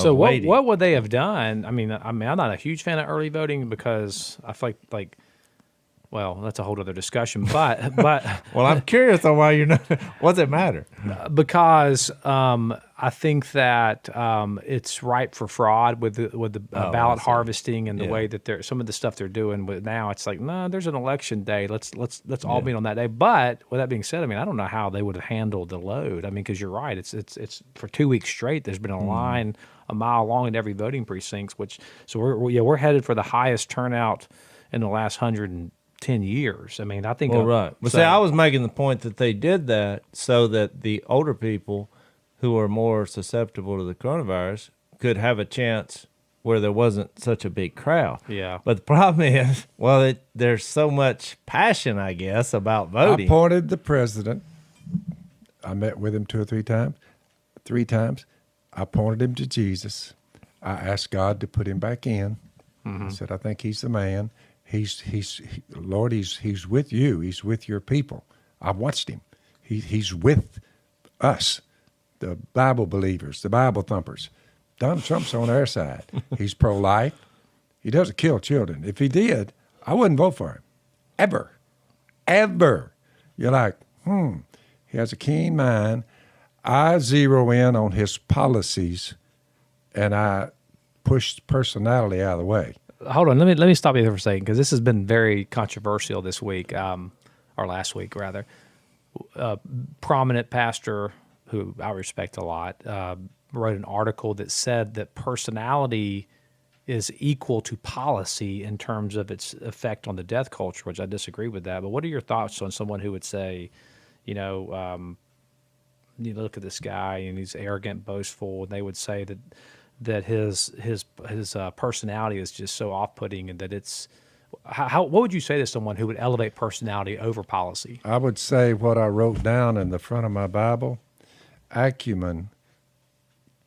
So waiting. what would they have done? I mean, I'm not a huge fan of early voting because I feel like well, that's a whole other discussion. But Well, I'm curious on why you're not. What's it matter? because I think that it's ripe for fraud with the ballot see. harvesting and the Yeah. way that they're some of the stuff they're doing. But now it's like, no, there's an election day. Let's all meet on that day. But with that being said, I mean, I don't know how they would have handled the load. I mean, because you're right. It's for 2 weeks straight. There's been a line a mile long in every voting precincts. So we're headed for the highest turnout in the last 110 years. I mean, I think. Well, right. But see, I was making the point that they did that so that the older people who are more susceptible to the coronavirus could have a chance where there wasn't such a big crowd. Yeah. But the problem is, well, there's so much passion, I guess, about I voting. appointed the president. I met with him 2 or 3 times. 3 times. I pointed him to Jesus. I asked God to put him back in. I said, I think he's the man. Lord, he's with you. He's with your people. I've watched him. He's with us, the Bible believers, the Bible thumpers. Donald Trump's on our side. He's pro-life. He doesn't kill children. If he did, I wouldn't vote for him. Ever. Ever. You're like, he has a keen mind. I zero in on his policies, and I push personality out of the way. Hold on, let me stop you there for a second because this has been very controversial this week, or last week rather. Prominent pastor who I respect a lot wrote an article that said that personality is equal to policy in terms of its effect on the death culture, which I disagree with that. But what are your thoughts on someone who would say, you look at this guy and he's arrogant, boastful, and they would say that his personality is just so off-putting, and that it's what would you say to someone who would elevate personality over policy? I would say what I wrote down in the front of my Bible: acumen,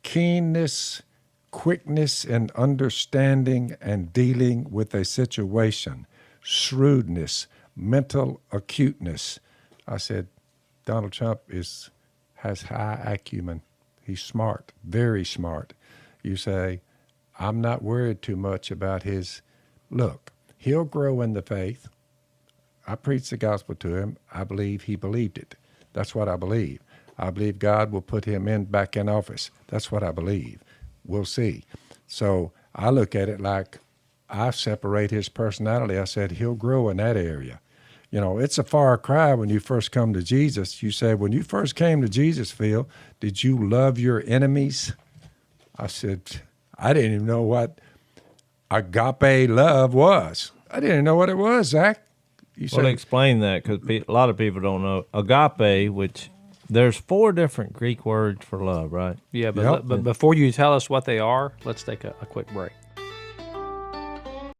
keenness, quickness in understanding and dealing with a situation, shrewdness, mental acuteness. I said, Donald Trump has high acumen. He's smart, very smart. You say, I'm not worried too much about his look. He'll grow in the faith. I preached the gospel to him. I believe he believed it. That's what I believe. I believe God will put him back in office. That's what I believe. We'll see. So I look at it like I separate his personality. I said, he'll grow in that area. It's a far cry when you first come to Jesus. You say, when you first came to Jesus, Phil, did you love your enemies? I said, I didn't even know what agape love was. I didn't know what it was, Zach. You Well, explain that, because a lot of people don't know. Agape, which there's 4 different Greek words for love, right? Yeah, but before you tell us what they are, let's take a quick break.